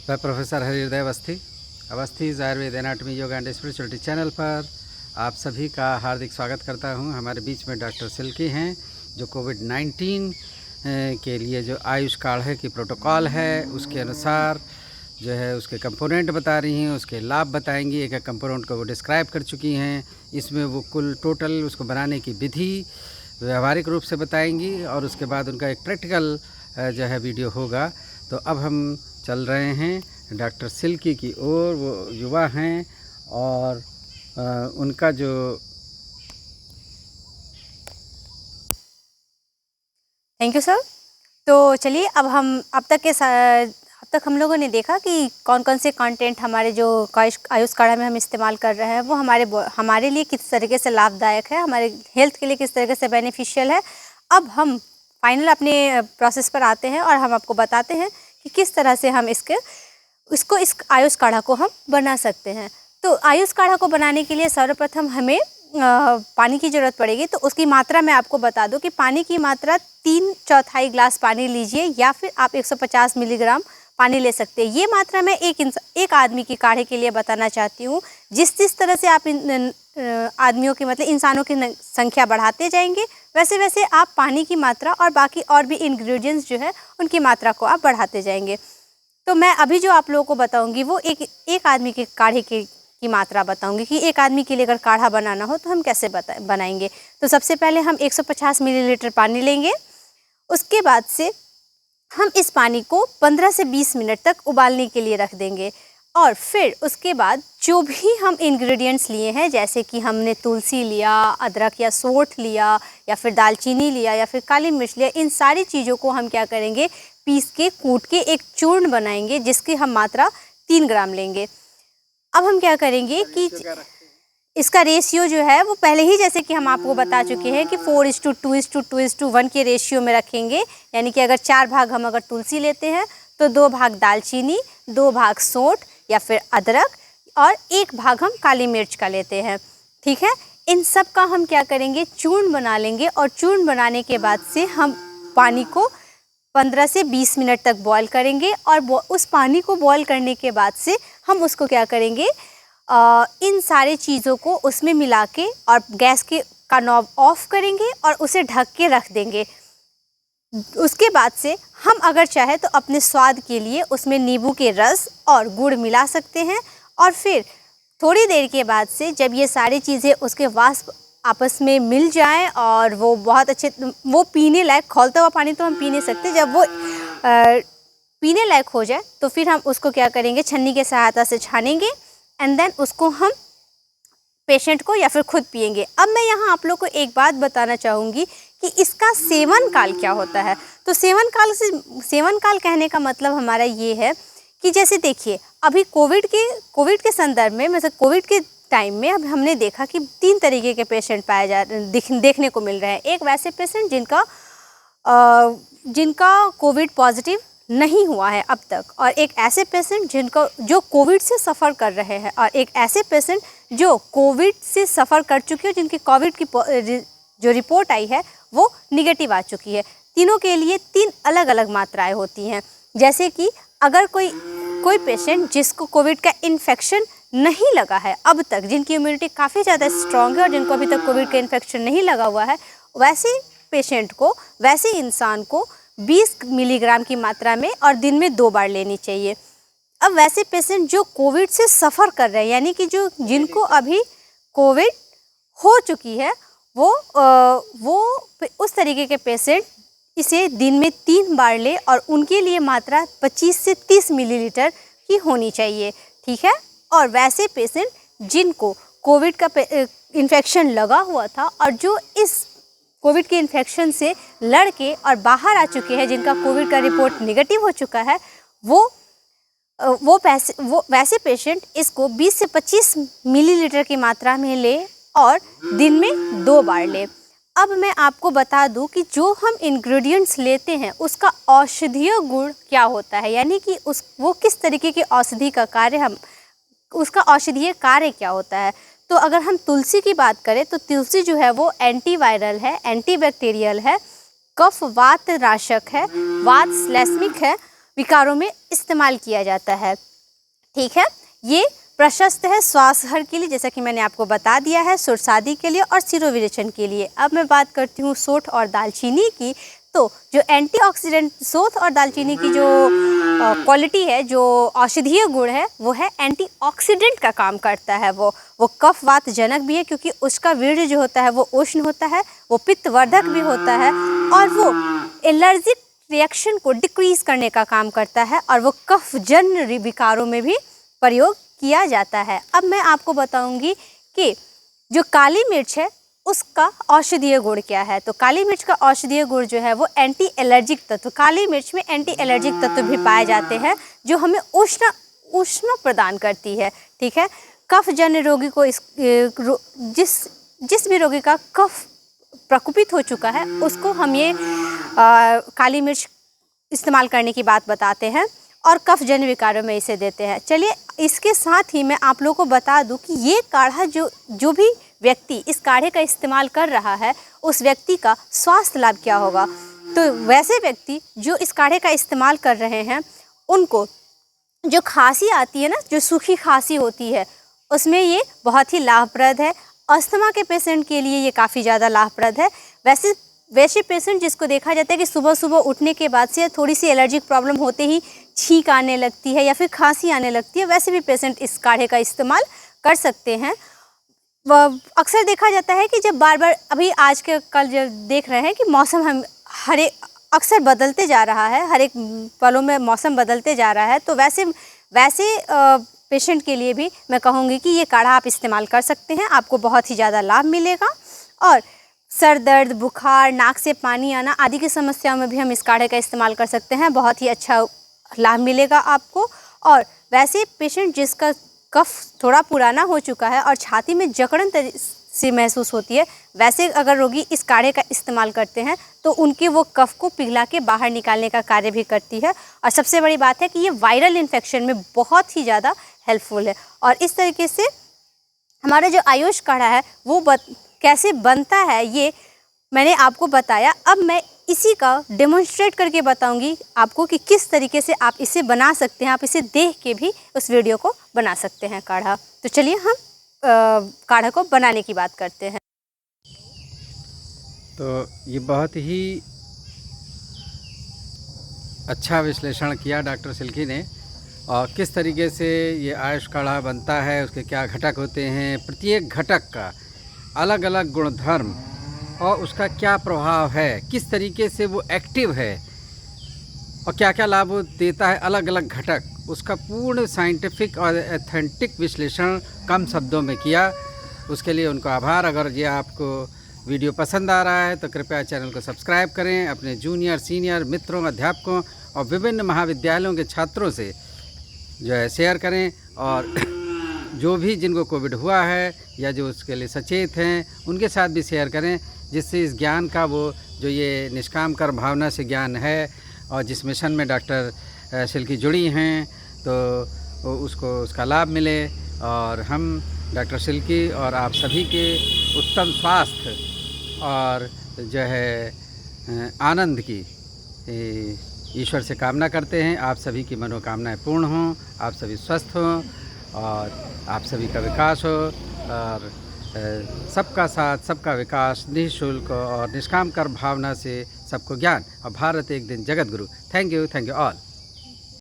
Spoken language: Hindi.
मैं professor Harihriday Awasthi Ayurveda anatomy yoga and spirituality channel पर आप सभी का हार्दिक स्वागत करता हूं। हमारे बीच में डॉक्टर सिल्की हैं जो कोविड-19 के लिए जो आयुष काढ़े की प्रोटोकॉल है उसके अनुसार जो है उसके कंपोनेंट बता रही हैं, उसके लाभ बताएंगी। एक एक कंपोनेंट को वो डिस्क्राइब कर चुकी हैं। इसमें वो कुल टोटल उसको बनाने की विधि व्यवहारिक रूप से बताएंगी और उसके बाद उनका एक प्रैक्टिकल जो है वीडियो होगा। तो अब हम चल रहे हैं डॉक्टर सिल्की की ओर। वो युवा हैं और उनका जो थैंक यू सर। तो चलिए अब तक हम लोगों ने देखा कि कौन कौन से कंटेंट हमारे जो आयुष काढ़ा में हम इस्तेमाल कर रहे हैं वो हमारे लिए किस तरीके से लाभदायक है, हमारे हेल्थ के लिए किस तरीके से बेनिफिशियल है। अब हम फाइनल अपने प्रोसेस पर आते हैं और हम आपको बताते हैं कि किस तरह से हम इस आयुष काढ़ा को हम बना सकते हैं। तो आयुष काढ़ा को बनाने के लिए सर्वप्रथम हमें पानी की ज़रूरत पड़ेगी। तो उसकी मात्रा मैं आपको बता दूं कि पानी की मात्रा 3/4 गिलास पानी लीजिए या फिर आप 150 मिलीग्राम पानी ले सकते हैं। ये मात्रा मैं एक आदमी की काढ़े के लिए बताना चाहती हूँ। जिस तरह से आप आदमियों की मतलब इंसानों की संख्या बढ़ाते जाएंगे वैसे वैसे आप पानी की मात्रा और बाकी और भी इंग्रेडिएंट्स जो है उनकी मात्रा को आप बढ़ाते जाएंगे। तो मैं अभी जो आप लोगों को बताऊंगी वो एक आदमी के काढ़े की मात्रा बताऊंगी कि एक आदमी के लिए अगर काढ़ा बनाना हो तो हम कैसे बनाएंगे। तो सबसे पहले हम 150 मिलीलीटर पानी लेंगे। उसके बाद से हम इस पानी को 15 से 20 मिनट तक उबालने के लिए रख देंगे और फिर उसके बाद जो भी हम इंग्रेडिएंट्स लिए हैं जैसे कि हमने तुलसी लिया, अदरक या सौंठ लिया या फिर दालचीनी लिया या फिर काली मिर्च लिया, इन सारी चीज़ों को हम क्या करेंगे पीस के कूट के एक चूर्ण बनाएंगे जिसकी हम मात्रा 3 ग्राम लेंगे। अब हम क्या करेंगे कि इसका रेशियो जो है वो पहले ही जैसे कि हम आपको बता चुके हैं कि 4:2:2:1 के रेशियो में रखेंगे। यानी कि अगर 4 भाग हम अगर तुलसी लेते हैं तो 2 भाग दालचीनी, 2 भाग सौंठ या फिर अदरक और 1 भाग हम काली मिर्च का लेते हैं। ठीक है, इन सब का हम क्या करेंगे चूर्ण बना लेंगे और चूर्ण बनाने के बाद से हम पानी को 15 से 20 मिनट तक बॉईल करेंगे और उस पानी को बॉईल करने के बाद से हम उसको क्या करेंगे इन सारी चीज़ों को उसमें मिला के और गैस का नॉब ऑफ करेंगे और उसे ढक के रख देंगे। उसके बाद से हम अगर चाहे तो अपने स्वाद के लिए उसमें नींबू के रस और गुड़ मिला सकते हैं और फिर थोड़ी देर के बाद से जब ये सारी चीज़ें उसके वाष्प आपस में मिल जाएं और वो बहुत अच्छे वो पीने लायक, खौलता हुआ पानी तो हम पी नहीं सकते, जब वो पीने लायक हो जाए तो फिर हम उसको क्या करेंगे छन्नी के सहायता से छानेंगे एंड देन उसको हम पेशेंट को या फिर खुद पिएंगे। अब मैं यहाँ आप लोग को एक बात बताना चाहूँगी कि इसका सेवन काल क्या होता है। तो सेवन काल कहने का मतलब हमारा ये है कि जैसे देखिए अभी कोविड के संदर्भ में मतलब कोविड के टाइम में अब हमने देखा कि 3 तरीके के पेशेंट देखने को मिल रहे हैं। एक वैसे पेशेंट जिनका कोविड पॉजिटिव नहीं हुआ है अब तक, और एक ऐसे पेशेंट जो कोविड से सफ़र कर रहे हैं, और एक ऐसे पेशेंट जो कोविड से सफ़र कर चुके हैं जिनकी कोविड की जो रिपोर्ट आई है वो निगेटिव आ चुकी है। तीनों के लिए 3 अलग अलग मात्राएं होती हैं। जैसे कि अगर कोई पेशेंट जिसको कोविड का इन्फेक्शन नहीं लगा है अब तक, जिनकी इम्यूनिटी काफ़ी ज़्यादा स्ट्रॉन्ग है और जिनको अभी तक कोविड का इन्फेक्शन नहीं लगा हुआ है, वैसे पेशेंट को, वैसे इंसान को 20 मिलीग्राम की मात्रा में और दिन में 2 बार लेनी चाहिए। अब वैसे पेशेंट जो कोविड से सफ़र कर रहे हैं यानी कि जिनको अभी कोविड हो चुकी है वो उस तरीके के पेशेंट इसे दिन में 3 बार ले और उनके लिए मात्रा 25 से 30 मिलीलीटर की होनी चाहिए। ठीक है, और वैसे पेशेंट जिनको कोविड का इन्फेक्शन लगा हुआ था और जो इस कोविड के इन्फेक्शन से लड़ के और बाहर आ चुके हैं, जिनका कोविड का रिपोर्ट नेगेटिव हो चुका है, वो वैसे पेशेंट इसको 20 से 25 मिलीलीटर की मात्रा में ले और दिन में 2 बार ले। अब मैं आपको बता दूं कि जो हम इंग्रेडिएंट्स लेते हैं उसका औषधीय गुण क्या होता है, यानी कि वो किस तरीके की औषधि का कार्य उसका औषधीय कार्य क्या होता है। तो अगर हम तुलसी की बात करें तो तुलसी जो है वो एंटीवायरल है, एंटीबैक्टीरियल है, कफ वात नाशक है, वात श्लेष्मिक है। विकारों में इस्तेमाल किया जाता है। ठीक है, ये प्रशस्त है श्वास हर के लिए, जैसा कि मैंने आपको बता दिया है, सुरसादी के लिए और शिरोविरेचन के लिए। अब मैं बात करती हूँ सौंठ और दालचीनी की। तो जो एंटीऑक्सीडेंट सौंठ और दालचीनी की जो क्वालिटी है, जो औषधीय गुण है, वो है एंटीऑक्सीडेंट का काम करता है। वो कफ वात जनक भी है, क्योंकि उसका वीर्य जो होता है वो उष्ण होता है, वो पित्तवर्धक भी होता है, और वो एलर्जिक रिएक्शन को डिक्रीज करने का काम करता है, और वो कफजन्य विकारों में भी प्रयोग किया जाता है। अब मैं आपको बताऊंगी कि जो काली मिर्च है उसका औषधीय गुण क्या है। तो काली मिर्च का औषधीय गुण जो है वो एंटी एलर्जिक तत्व, काली मिर्च में एंटी एलर्जिक तत्व भी पाए जाते हैं, जो हमें उष्ण प्रदान करती है। ठीक है, कफजन्य रोगी को जिस भी रोगी का कफ प्रकोपित हो चुका है उसको हम ये काली मिर्च इस्तेमाल करने की बात बताते हैं, और कफजन्य विकारों में इसे देते हैं। चलिए, इसके साथ ही मैं आप लोगों को बता दूं कि ये काढ़ा जो भी व्यक्ति इस काढ़े का इस्तेमाल कर रहा है, उस व्यक्ति का स्वास्थ्य लाभ क्या होगा। तो वैसे व्यक्ति जो इस काढ़े का इस्तेमाल कर रहे हैं, उनको जो खांसी आती है ना, जो सूखी खांसी होती है, उसमें ये बहुत ही लाभप्रद है। अस्थमा के पेशेंट के लिए ये काफ़ी ज़्यादा लाभप्रद है। वैसे पेशेंट जिसको देखा जाता है कि सुबह सुबह उठने के बाद से थोड़ी सी एलर्जिक प्रॉब्लम होते ही छींक आने लगती है या फिर खांसी आने लगती है, वैसे भी पेशेंट इस काढ़े का इस्तेमाल कर सकते हैं। अक्सर देखा जाता है कि जब बार बार, अभी आज के कल जब देख रहे हैं कि मौसम हम अक्सर बदलते जा रहा है, हर एक पलों में मौसम बदलते जा रहा है, तो वैसे पेशेंट के लिए भी मैं कहूँगी कि ये काढ़ा आप इस्तेमाल कर सकते हैं, आपको बहुत ही ज़्यादा लाभ मिलेगा। और सर दर्द, बुखार, नाक से पानी आना आदि की समस्याओं में भी हम इस काढ़े का इस्तेमाल कर सकते हैं, बहुत ही अच्छा लाभ मिलेगा आपको। और वैसे पेशेंट जिसका कफ थोड़ा पुराना हो चुका है और छाती में जकड़न सी महसूस होती है, वैसे अगर रोगी इस काढ़े का इस्तेमाल करते हैं तो उनके वो कफ को पिघला के बाहर निकालने का कार्य भी करती है। और सबसे बड़ी बात है कि ये वायरल इन्फेक्शन में बहुत ही ज़्यादा हेल्पफुल है। और इस तरीके से हमारा जो आयुष काढ़ा है वो कैसे बनता है ये मैंने आपको बताया। अब मैं इसी का डेमोन्स्ट्रेट करके बताऊंगी आपको कि किस तरीके से आप इसे बना सकते हैं। आप इसे देख के भी उस वीडियो को बना सकते हैं काढ़ा। तो चलिए हम काढ़ा को बनाने की बात करते हैं। तो ये बहुत ही अच्छा विश्लेषण किया डॉक्टर सिल्की ने, और किस तरीके से ये आयुष काढ़ा बनता है, उसके क्या घटक होते हैं, प्रत्येक घटक का अलग अलग गुणधर्म और उसका क्या प्रभाव है, किस तरीके से वो एक्टिव है और क्या क्या लाभ देता है अलग अलग घटक, उसका पूर्ण साइंटिफिक और एथेंटिक विश्लेषण कम शब्दों में किया। उसके लिए उनको आभार। अगर ये आपको वीडियो पसंद आ रहा है तो कृपया चैनल को सब्सक्राइब करें, अपने जूनियर सीनियर मित्रों, अध्यापकों और विभिन्न महाविद्यालयों के छात्रों से जो है शेयर करें, और जो भी जिनको कोविड हुआ है या जो उसके लिए सचेत हैं उनके साथ भी शेयर करें, जिससे इस ज्ञान का वो जो ये निष्काम कर भावना से ज्ञान है और जिस मिशन में डॉक्टर सिल्की जुड़ी हैं तो उसको उसका लाभ मिले, और हम डॉक्टर सिल्की और आप सभी के उत्तम स्वास्थ्य और जो है आनंद की ईश्वर से कामना करते हैं। आप सभी की मनोकामनाएं पूर्ण हों, आप सभी स्वस्थ हों और आप सभी का विकास हो, और सबका साथ सबका विकास निःशुल्क और निष्काम कर भावना से सबको ज्ञान, और भारत एक दिन Jagat Guru. Thank you all.